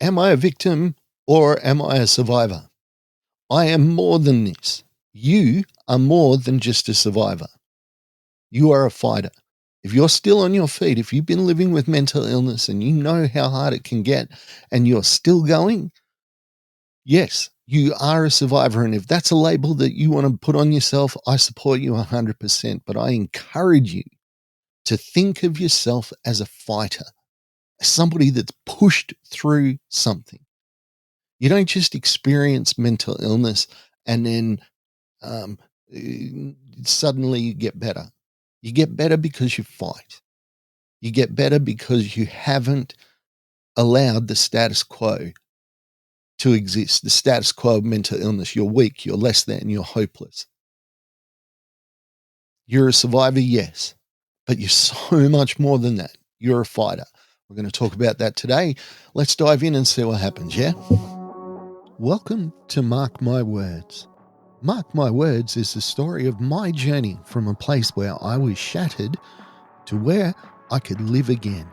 Am I a victim or am I a survivor? I am more than this. You are more than just a survivor. You are a fighter. If you're still on your feet, if you've been living with mental illness and you know how hard it can get and you're still going, yes, you are a survivor. And if that's a label that you want to put on yourself, I support you 100%. But I encourage you to think of yourself as a fighter, as somebody that's pushed through something. You don't just experience mental illness and then um, suddenly you get better. You get better because you fight. You get better because you haven't allowed the status quo to exist. The status quo of mental illness. You're weak, you're less than, you're hopeless. You're a survivor, yes, but you're so much more than that. You're a fighter. We're going to talk about that today. Let's dive in and see what happens, yeah? Welcome to Mark My Words. Mark My Words is the story of my journey from a place where I was shattered to where I could live again.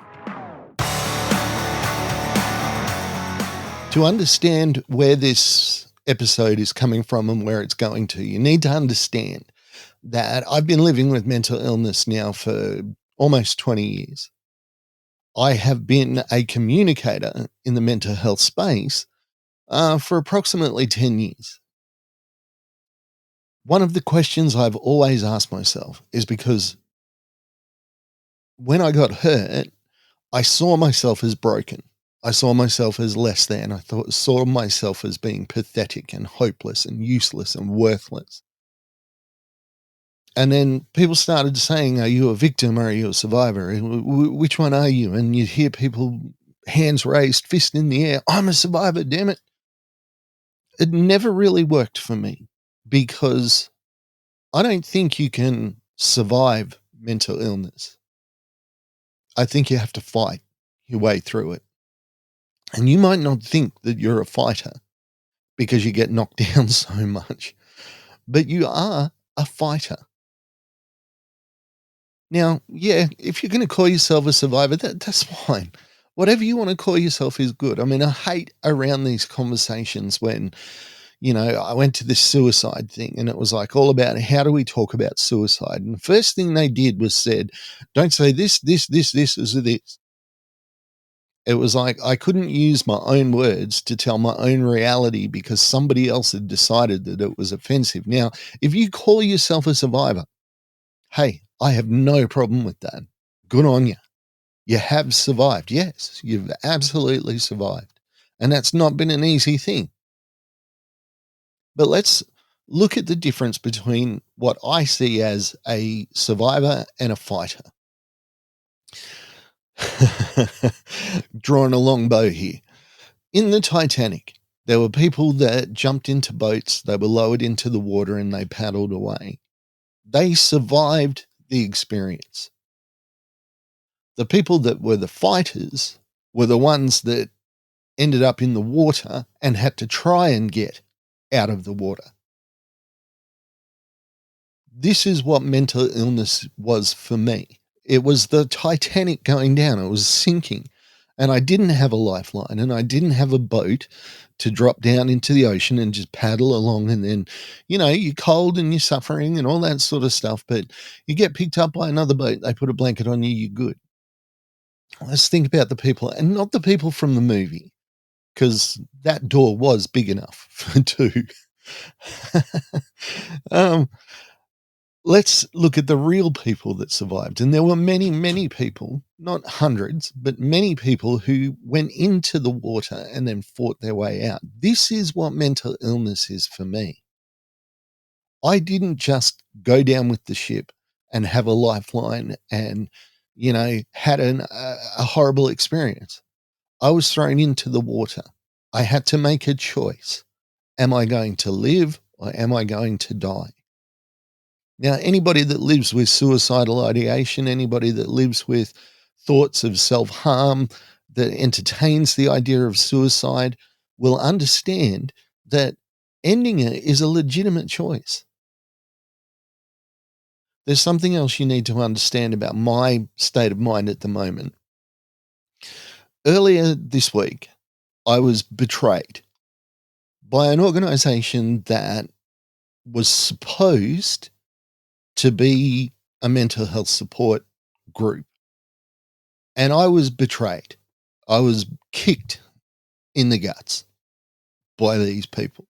To understand where this episode is coming from and where it's going to, you need to understand that I've been living with mental illness now for almost 20 years. I have been a communicator in the mental health space for approximately 10 years. One of the questions I've always asked myself is because when I got hurt, I saw myself as broken. I saw myself as less than. Saw myself as being pathetic and hopeless and useless and worthless. And then people started saying, are you a victim or are you a survivor? Which one are you? And you hear people, hands raised, fist in the air, I'm a survivor, damn it. It never really worked for me because I don't think you can survive mental illness. I think you have to fight your way through it. And you might not think that you're a fighter because you get knocked down so much, but you are a fighter. Now, yeah, if you're going to call yourself a survivor, that's fine. Whatever you want to call yourself is good. I mean, I hate around these conversations when, I went to this suicide thing and it was like all about how do we talk about suicide? And the first thing they did was said, don't say this is this. It was like I couldn't use my own words to tell my own reality because somebody else had decided that it was offensive. Now, if you call yourself a survivor, hey, I have no problem with that. Good on you. You have survived. Yes, you've absolutely survived. And that's not been an easy thing. But let's look at the difference between what I see as a survivor and a fighter. Drawing a long bow here. In the Titanic, there were people that jumped into boats, they were lowered into the water and they paddled away. They survived the experience. The people that were the fighters were the ones that ended up in the water and had to try and get out of the water. This is what mental illness was for me. It was the Titanic going down. It was sinking. And I didn't have a lifeline and I didn't have a boat to drop down into the ocean and just paddle along. And then, you're cold and you're suffering and all that sort of stuff. But you get picked up by another boat. They put a blanket on you. You're good. Let's think about the people and not the people from the movie, because that door was big enough for two. Let's look at the real people that survived. And there were many, many people, not hundreds, but many people who went into the water and then fought their way out. This is what mental illness is for me. I didn't just go down with the ship and have a lifeline and, had a horrible experience. I was thrown into the water. I had to make a choice. Am I going to live or am I going to die? Now, anybody that lives with suicidal ideation, anybody that lives with thoughts of self-harm, that entertains the idea of suicide, will understand that ending it is a legitimate choice. There's something else you need to understand about my state of mind at the moment. Earlier this week, I was betrayed by an organization that was supposed to be a mental health support group. And I was betrayed. I was kicked in the guts by these people.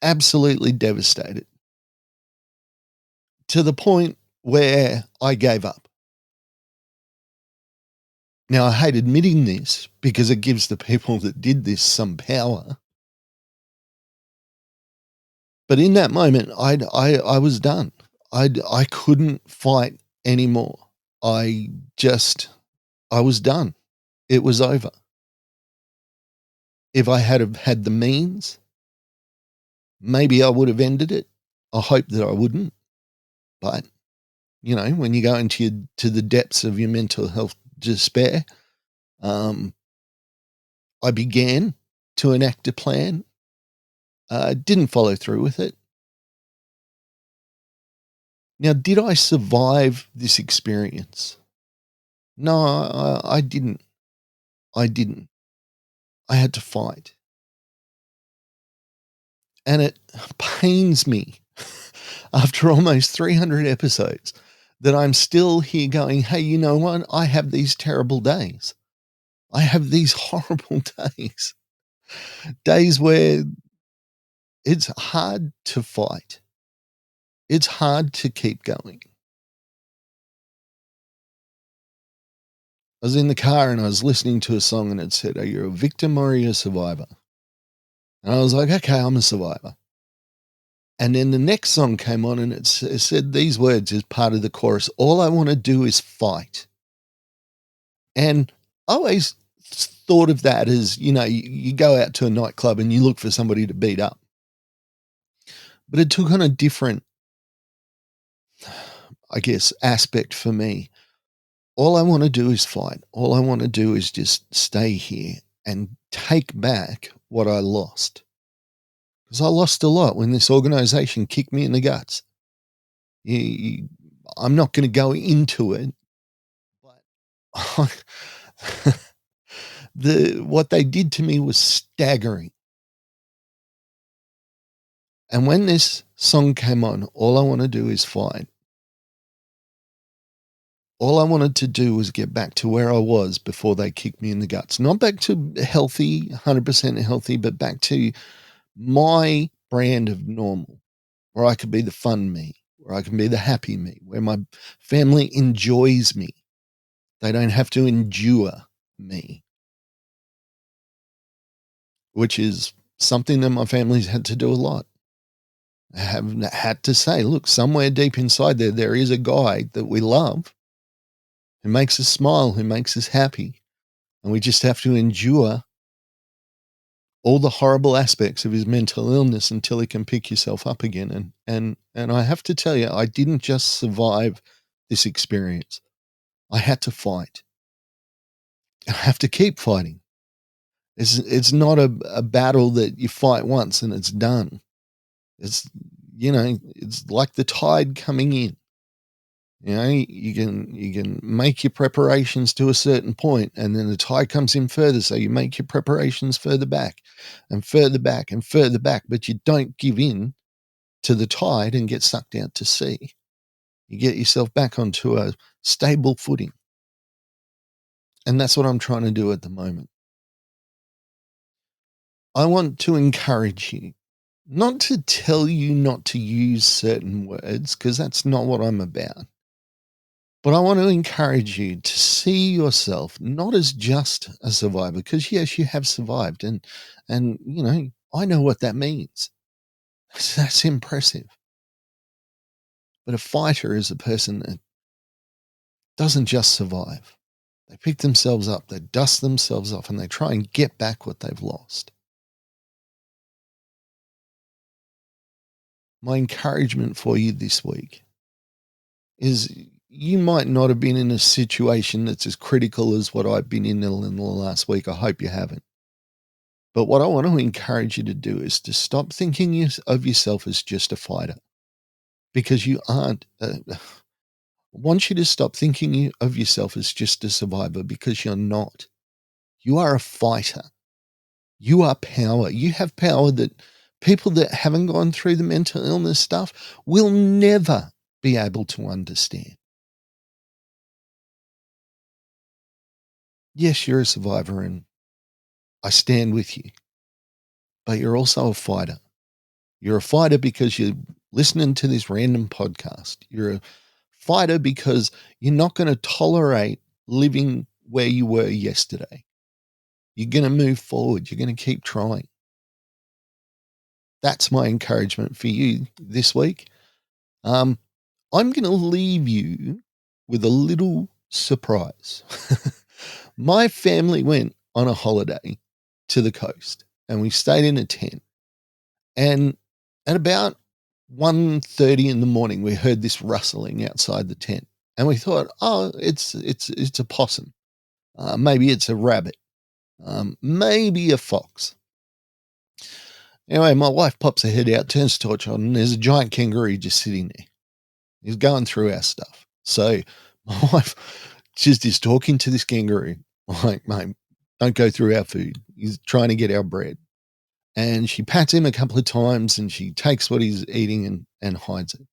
Absolutely devastated. To the point where I gave up. Now, I hate admitting this because it gives the people that did this some power. But in that moment, I was done. I couldn't fight anymore. I was done. It was over. If I had have had the means, maybe I would have ended it. I hope that I wouldn't. But, when you go to the depths of your mental health despair, I began to enact a plan. Didn't follow through with it. Now, did I survive this experience? No, I didn't. I didn't. I had to fight. And it pains me after almost 300 episodes that I'm still here going, hey, you know what? I have these terrible days. I have these horrible days. Days where it's hard to fight. It's hard to keep going. I was in the car and I was listening to a song and it said, are you a victim or are you a survivor? And I was like, okay, I'm a survivor. And then the next song came on and it said these words as part of the chorus, all I want to do is fight. And I always thought of that as, you go out to a nightclub and you look for somebody to beat up. But it took on a different, I guess, aspect for me. All I want to do is fight. All I want to do is just stay here and take back what I lost. Because I lost a lot when this organization kicked me in the guts. I'm not going to go into it, but what they did to me was staggering. And when this song came on, all I want to do is fight. All I wanted to do was get back to where I was before they kicked me in the guts. Not back to healthy, 100% healthy, but back to my brand of normal, where I could be the fun me, where I can be the happy me, where my family enjoys me. They don't have to endure me, which is something that my family's had to do a lot. I have had to say, look, somewhere deep inside there is a guy that we love who makes us smile, who makes us happy. And we just have to endure all the horrible aspects of his mental illness until he can pick himself up again. And I have to tell you, I didn't just survive this experience. I had to fight. I have to keep fighting. It's not a battle that you fight once and it's done. It's, it's like the tide coming in. You can make your preparations to a certain point and then the tide comes in further. So you make your preparations further back and further back and further back, but you don't give in to the tide and get sucked out to sea. You get yourself back onto a stable footing. And that's what I'm trying to do at the moment. I want to encourage you, not to tell you not to use certain words, because that's not what I'm about. But I want to encourage you to see yourself not as just a survivor, because yes, you have survived, and I know what that means. That's impressive. But a fighter is a person that doesn't just survive. They pick themselves up, they dust themselves off, and they try and get back what they've lost. My encouragement for you this week is you might not have been in a situation that's as critical as what I've been in the last week. I hope you haven't. But what I want to encourage you to do is to stop thinking of yourself as just a fighter, because you aren't. I want you to stop thinking of yourself as just a survivor, because you're not. You are a fighter. You are power. You have power that people that haven't gone through the mental illness stuff will never be able to understand. Yes, you're a survivor and I stand with you, but you're also a fighter. You're a fighter because you're listening to this random podcast. You're a fighter because you're not going to tolerate living where you were yesterday. You're going to move forward. You're going to keep trying. That's my encouragement for you this week. I'm going to leave you with a little surprise. My family went on a holiday to the coast and we stayed in a tent. And at about 1:30 in the morning, we heard this rustling outside the tent. And we thought, oh, it's a possum. Maybe it's a rabbit. Maybe a fox. Anyway, my wife pops her head out, turns the torch on, and there's a giant kangaroo just sitting there. He's going through our stuff. So my wife just is talking to this kangaroo, like, mate, don't go through our food. He's trying to get our bread. And she pats him a couple of times and she takes what he's eating and hides it.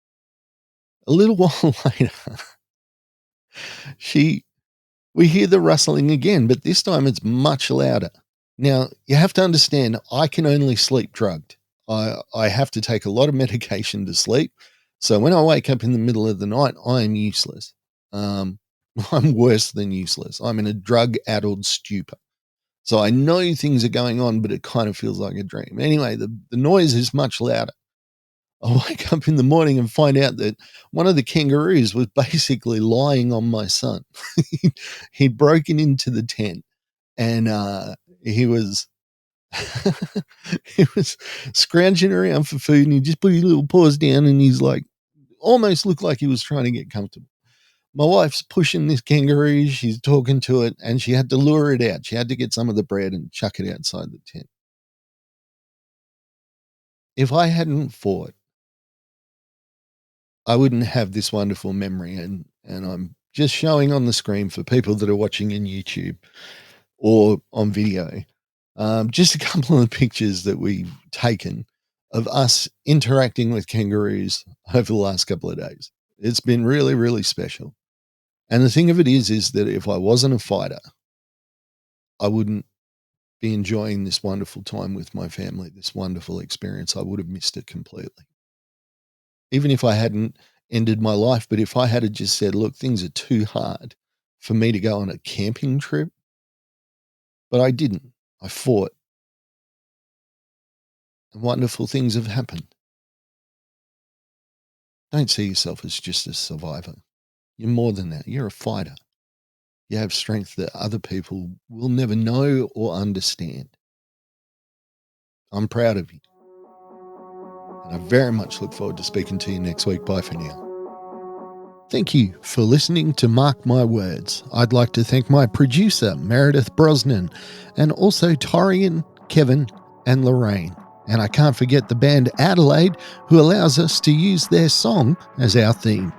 A little while later, we hear the rustling again, but this time it's much louder. Now, you have to understand, I can only sleep drugged. I have to take a lot of medication to sleep. So when I wake up in the middle of the night, I am useless. I'm worse than useless. I'm in a drug-addled stupor. So I know things are going on, but it kind of feels like a dream. Anyway, the noise is much louder. I wake up in the morning and find out that one of the kangaroos was basically lying on my son. He'd broken into the tent and he was he was scrounging around for food and he just put his little paws down and he's like almost looked like he was trying to get comfortable. My wife's pushing this kangaroo, she's talking to it, and she had to lure it out. She had to get some of the bread and chuck it outside the tent. If I hadn't fought, I wouldn't have this wonderful memory. And I'm just showing on the screen for people that are watching in YouTube or on video, just a couple of the pictures that we've taken of us interacting with kangaroos over the last couple of days. It's been really, really special. And the thing of it is that if I wasn't a fighter, I wouldn't be enjoying this wonderful time with my family, this wonderful experience. I would have missed it completely. Even if I hadn't ended my life, but if I had just said, look, things are too hard for me to go on a camping trip, but I didn't. I fought. And wonderful things have happened. Don't see yourself as just a survivor. You're more than that. You're a fighter. You have strength that other people will never know or understand. I'm proud of you. And I very much look forward to speaking to you next week. Bye for now. Thank you for listening to Mark My Words. I'd like to thank my producer, Meredith Brosnan, and also Torian, Kevin, and Lorraine. And I can't forget the band Adelaide, who allows us to use their song as our theme.